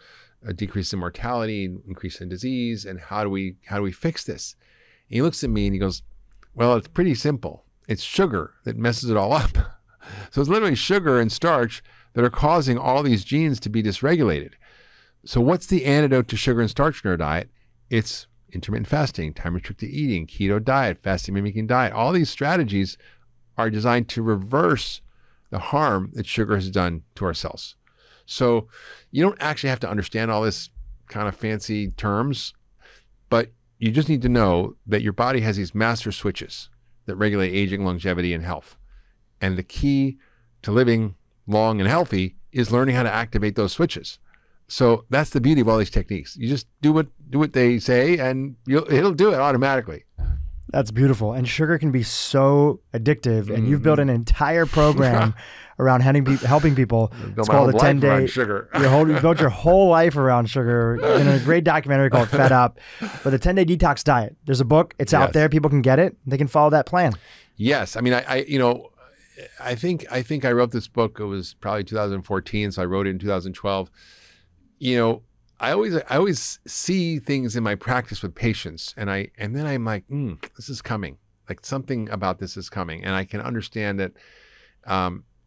a decrease in mortality, increase in disease, and how do we fix this? And he looks at me and he goes, well, it's pretty simple. It's sugar that messes it all up. So it's literally sugar and starch that are causing all these genes to be dysregulated. So what's the antidote to sugar and starch in our diet? It's intermittent fasting, time-restricted eating, keto diet, fasting mimicking diet. All these strategies are designed to reverse the harm that sugar has done to our cells. So you don't actually have to understand all this kind of fancy terms, but you just need to know that your body has these master switches that regulate aging, longevity, and health. And the key to living long and healthy is learning how to activate those switches. So that's the beauty of all these techniques. You just do what they say, and it'll do it automatically. That's beautiful. And sugar can be so addictive. And you've built an entire program around helping people. It's called the 10-day sugar. You built your whole life around sugar in a great documentary called Fed Up. But the 10-day detox diet. There's a book. It's out there. People can get it. They can follow that plan. Yes. I mean, I think I wrote this book. It was probably 2014, so I wrote it in 2012. I always see things in my practice with patients, and then I'm like, this is coming. Like, something about this is coming, and I can understand that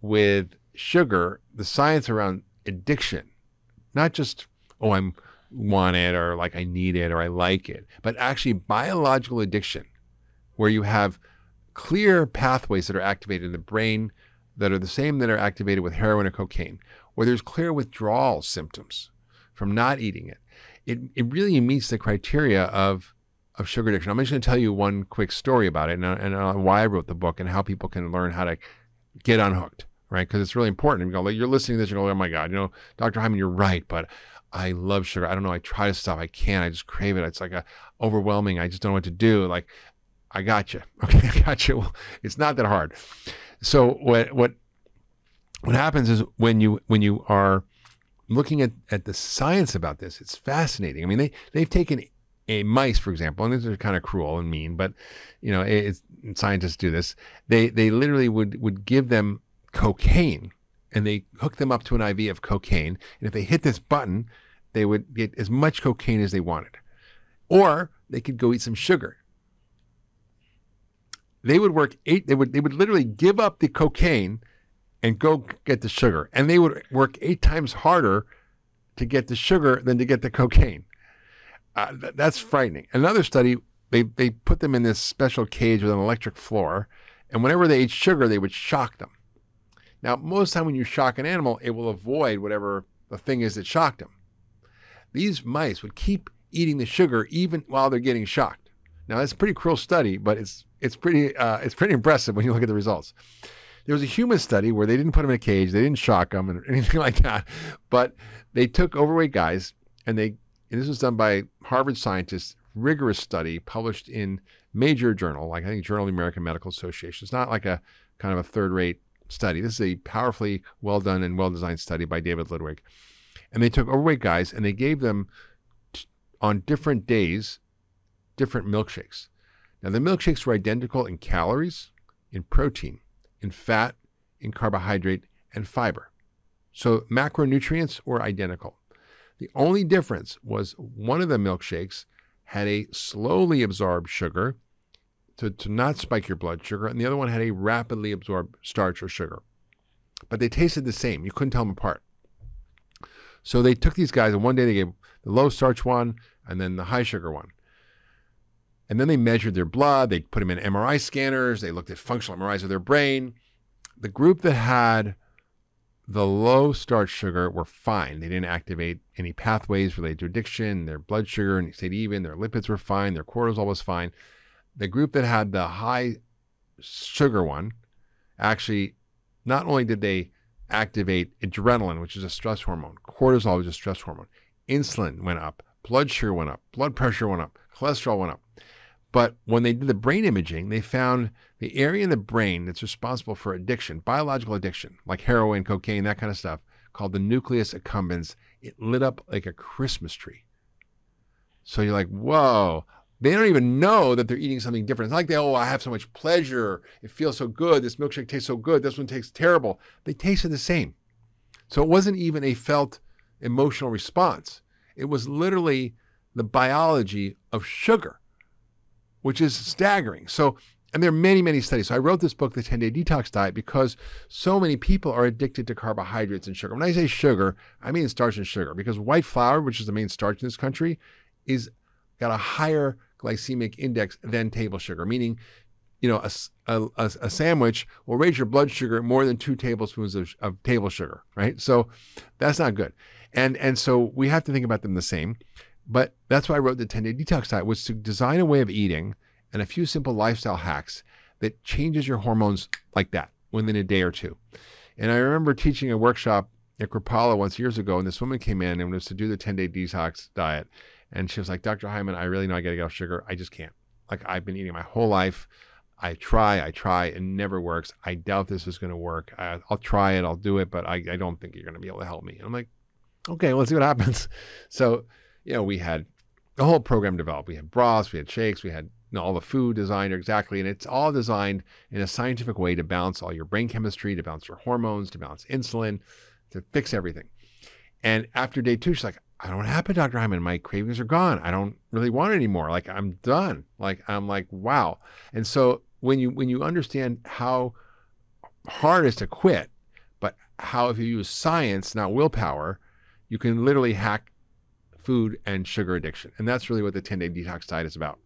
with sugar, the science around addiction, not just I want it, or like I need it, or I like it, but actually biological addiction, where you have clear pathways that are activated in the brain that are the same that are activated with heroin or cocaine, where there's clear withdrawal symptoms from not eating it. it really meets the criteria of sugar addiction. I'm just going to tell you one quick story about it and why I wrote the book and how people can learn how to get unhooked, right? Because it's really important. You go, like, you're listening to this, you're going, oh my God, Dr. Hyman, you're right, but I love sugar. I don't know. I try to stop. I can't. I just crave it. It's like overwhelming. I just don't know what to do. Like, I got you. Okay, I got you. Well, it's not that hard. So what happens is when you are looking at the science about this, it's fascinating. I mean, they've taken a mice, for example, and these are kind of cruel and mean, but scientists do this. They literally would give them cocaine, and they hook them up to an IV of cocaine. And if they hit this button, they would get as much cocaine as they wanted. Or they could go eat some sugar. They would literally give up the cocaine and go get the sugar. And they would work 8 times harder to get the sugar than to get the cocaine. That's frightening. Another study, they put them in this special cage with an electric floor. And whenever they ate sugar, they would shock them. Now, most of the time when you shock an animal, it will avoid whatever the thing is that shocked them. These mice would keep eating the sugar even while they're getting shocked. Now, that's a pretty cruel study, but it's pretty impressive when you look at the results. There was a human study where they didn't put them in a cage, they didn't shock them or anything like that, but they took overweight guys, and this was done by Harvard scientists, rigorous study published in major journal, like I think Journal of the American Medical Association. It's not like a kind of a third-rate study. This is a powerfully well done and well designed study by David Ludwig. And they took overweight guys and they gave them on different days different milkshakes. Now the milkshakes were identical in calories, in protein, in fat, in carbohydrate, and fiber. So macronutrients were identical. The only difference was one of the milkshakes had a slowly absorbed sugar to not spike your blood sugar, and the other one had a rapidly absorbed starch or sugar. But they tasted the same. You couldn't tell them apart. So they took these guys, and one day they gave the low starch one and then the high sugar one. And then they measured their blood. They put them in MRI scanners. They looked at functional MRIs of their brain. The group that had the low starch sugar were fine. They didn't activate any pathways related to addiction. Their blood sugar stayed even. Their lipids were fine. Their cortisol was fine. The group that had the high sugar one, actually, not only did they activate adrenaline, which is a stress hormone, cortisol, which is a stress hormone, insulin went up, blood sugar went up, blood pressure went up, cholesterol went up. But when they did the brain imaging, they found the area in the brain that's responsible for addiction, biological addiction, like heroin, cocaine, that kind of stuff, called the nucleus accumbens. It lit up like a Christmas tree. So you're like, whoa. They don't even know that they're eating something different. It's not like I have so much pleasure. It feels so good. This milkshake tastes so good. This one tastes terrible. They tasted the same. So it wasn't even a felt emotional response. It was literally the biology of sugar, which is staggering. So, and there are many, many studies. So I wrote this book, The 10-Day Detox Diet, because so many people are addicted to carbohydrates and sugar. When I say sugar, I mean starch and sugar, because white flour, which is the main starch in this country, is got a higher glycemic index than table sugar, meaning, a sandwich will raise your blood sugar more than 2 tablespoons of table sugar, right? So that's not good. And so we have to think about them the same. But that's why I wrote the 10-Day Detox Diet, was to design a way of eating and a few simple lifestyle hacks that changes your hormones like that within a day or two. And I remember teaching a workshop at Kripalu once years ago, and this woman came in and was to do the 10-Day Detox Diet. And she was like, Dr. Hyman, I really know I got to get off sugar. I just can't. Like, I've been eating my whole life. I try, it never works. I doubt this is going to work. I'll try it, I'll do it, but I don't think you're going to be able to help me. And I'm like, okay, let's see what happens. So, we had the whole program developed. We had broths, we had shakes, we had all the food designed exactly. And it's all designed in a scientific way to balance all your brain chemistry, to balance your hormones, to balance insulin, to fix everything. And after day 2, she's like, I don't know what happened, Dr. Hyman. My cravings are gone. I don't really want it anymore. Like, I'm done. Like, I'm like, wow. And so when you understand how hard it is to quit, but how if you use science, not willpower, you can literally hack food and sugar addiction. And that's really what the 10-Day Detox Diet is about.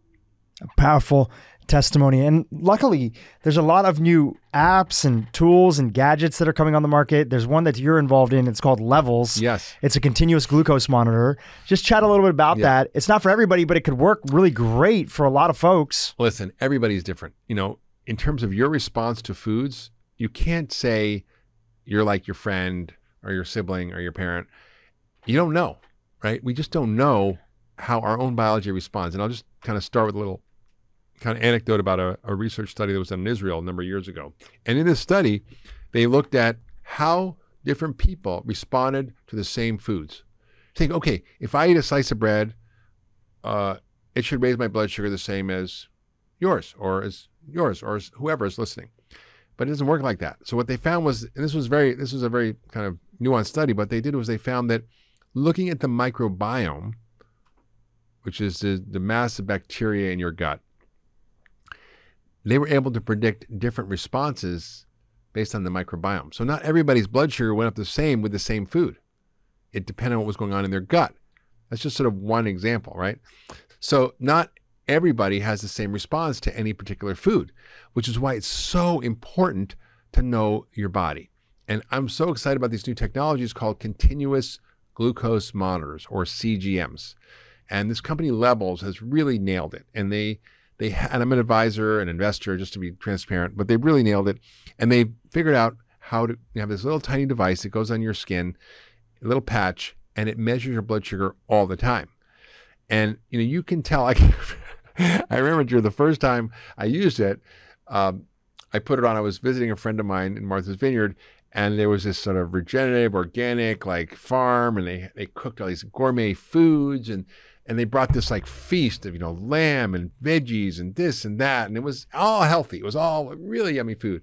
Powerful testimony. And luckily, there's a lot of new apps and tools and gadgets that are coming on the market. There's one that you're involved in. It's called Levels. Yes. It's a continuous glucose monitor. Just chat a little bit about that. It's not for everybody, but it could work really great for a lot of folks. Listen, everybody's different. In terms of your response to foods, you can't say you're like your friend or your sibling or your parent. You don't know, right? We just don't know how our own biology responds. And I'll just kind of start with a little kind of anecdote about a research study that was done in Israel a number of years ago. And in this study, they looked at how different people responded to the same foods. Think, okay, if I eat a slice of bread, it should raise my blood sugar the same as yours or as whoever is listening. But it doesn't work like that. So what they found was, and this was a very kind of nuanced study, what they did was they found that looking at the microbiome, which is the mass of bacteria in your gut, they were able to predict different responses based on the microbiome. So not everybody's blood sugar went up the same with the same food. It depended on what was going on in their gut. That's just sort of one example, right? So not everybody has the same response to any particular food, which is why it's so important to know your body. And I'm so excited about these new technologies called continuous glucose monitors, or CGMs. And this company Levels has really nailed it. And and I'm an advisor, an investor, just to be transparent, but they really nailed it. And they figured out how to have this little tiny device that goes on your skin, a little patch, and it measures your blood sugar all the time. And you can tell. I remember the first time I used it, I put it on. I was visiting a friend of mine in Martha's Vineyard, and there was this sort of regenerative, organic, like farm, and they cooked all these gourmet foods, and they brought this like feast of lamb and veggies and this and that, and it was all healthy. It was all really yummy food.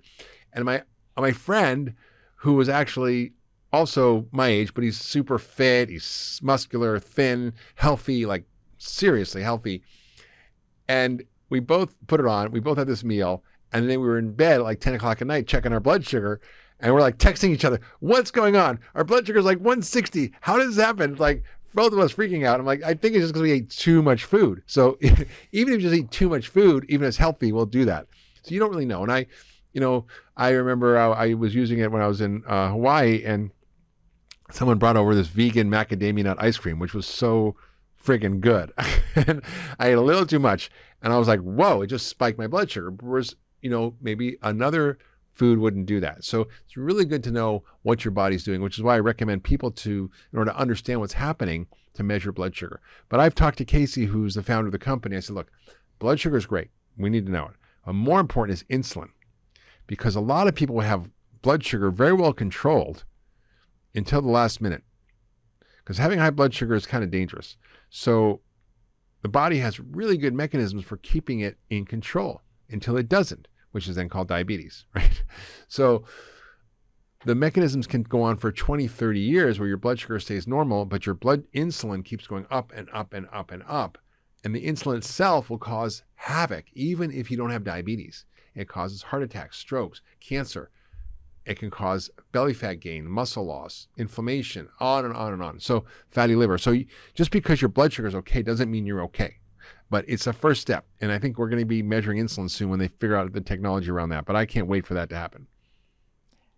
And my friend, who was actually also my age, but he's super fit, he's muscular, thin, healthy, like seriously healthy. And we both put it on. We both had this meal, and then we were in bed at like 10 o'clock at night checking our blood sugar, and we're like texting each other, "What's going on? Our blood sugar is like 160. How did this happen?" Like both of us freaking out. I'm like, I think it's just because we ate too much food. So even if you just eat too much food, even if it's healthy, we'll do that. So you don't really know. And I remember I was using it when I was in Hawaii, and someone brought over this vegan macadamia nut ice cream, which was so friggin' good. And I ate a little too much, and I was like, whoa, it just spiked my blood sugar. Whereas, maybe another food wouldn't do that. So it's really good to know what your body's doing, which is why I recommend people in order to understand what's happening, to measure blood sugar. But I've talked to Casey, who's the founder of the company. I said, look, blood sugar is great. We need to know it. But more important is insulin, because a lot of people have blood sugar very well controlled until the last minute, because having high blood sugar is kind of dangerous. So the body has really good mechanisms for keeping it in control until it doesn't, which is then called diabetes, right? So the mechanisms can go on for 20, 30 years where your blood sugar stays normal, but your blood insulin keeps going up and up and up and up. And the insulin itself will cause havoc, even if you don't have diabetes. It causes heart attacks, strokes, cancer. It can cause belly fat gain, muscle loss, inflammation, on and on and on. So fatty liver. So just because your blood sugar is okay doesn't mean you're okay. But it's a first step. And I think we're going to be measuring insulin soon when they figure out the technology around that. But I can't wait for that to happen.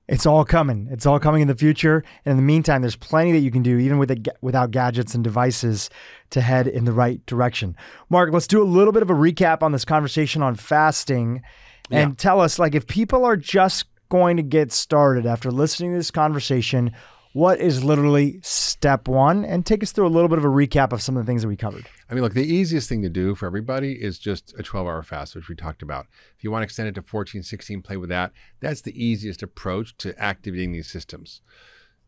It's all coming. It's all coming in the future. And in the meantime, there's plenty that you can do, even without gadgets and devices, to head in the right direction. Mark, let's do a little bit of a recap on this conversation on fasting, and tell us, like, if people are just going to get started after listening to this conversation, what is literally step one? And take us through a little bit of a recap of some of the things that we covered. I mean, look, the easiest thing to do for everybody is just a 12-hour fast, which we talked about. If you want to extend it to 14, 16, play with that. That's the easiest approach to activating these systems.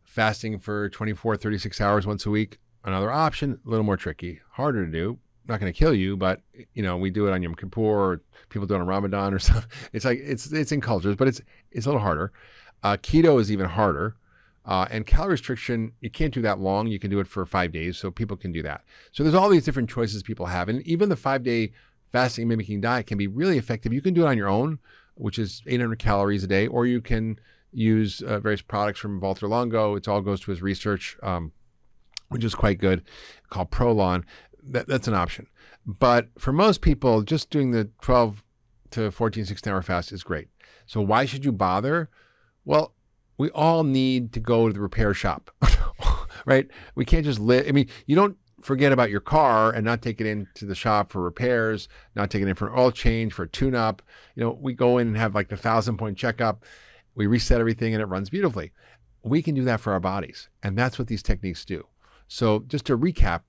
Fasting for 24, 36 hours once a week, another option, a little more tricky, harder to do. Not going to kill you, but we do it on Yom Kippur, or people do it on Ramadan or something. It's like it's in cultures, but it's a little harder. Keto is even harder. And calorie restriction, you can't do that long. You can do it for 5 days, so people can do that. So there's all these different choices people have. And even the 5-day fasting mimicking diet can be really effective. You can do it on your own, which is 800 calories a day, or you can use various products from Valter Longo. It all goes to his research, which is quite good, called Prolon. that's an option. But for most people, just doing the 12 to 14, 16-hour fast is great. So why should you bother? Well, we all need to go to the repair shop, right? We can't just live. I mean, you don't forget about your car and not take it into the shop for repairs, not take it in for an oil change, for a tune-up. We go in and have like the 1,000-point checkup. We reset everything and it runs beautifully. We can do that for our bodies. And that's what these techniques do. So just to recap,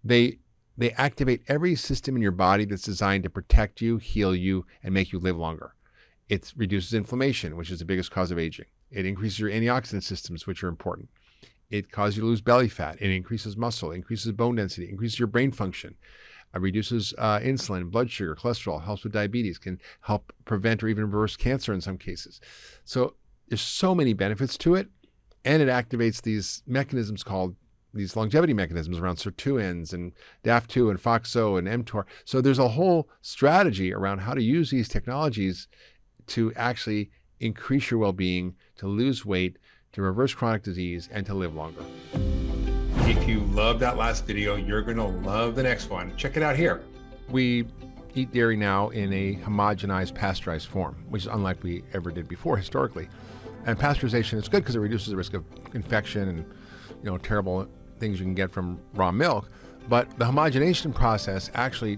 they activate every system in your body that's designed to protect you, heal you, and make you live longer. It reduces inflammation, which is the biggest cause of aging. It increases your antioxidant systems, which are important. It causes you to lose belly fat. It increases muscle, increases bone density, increases your brain function, reduces insulin, blood sugar, cholesterol, helps with diabetes, can help prevent or even reverse cancer in some cases. So there's so many benefits to it. And it activates these mechanisms called these longevity mechanisms around sirtuins and DAF2 and FOXO and mTOR. So there's a whole strategy around how to use these technologies to actually increase your well-being, to lose weight, to reverse chronic disease, and to live longer. If you loved that last video, you're going to love the next one. Check it out here. We eat dairy now in a homogenized, pasteurized form, which is unlike we ever did before historically. And pasteurization is good because it reduces the risk of infection and terrible things you can get from raw milk. But the homogenation process actually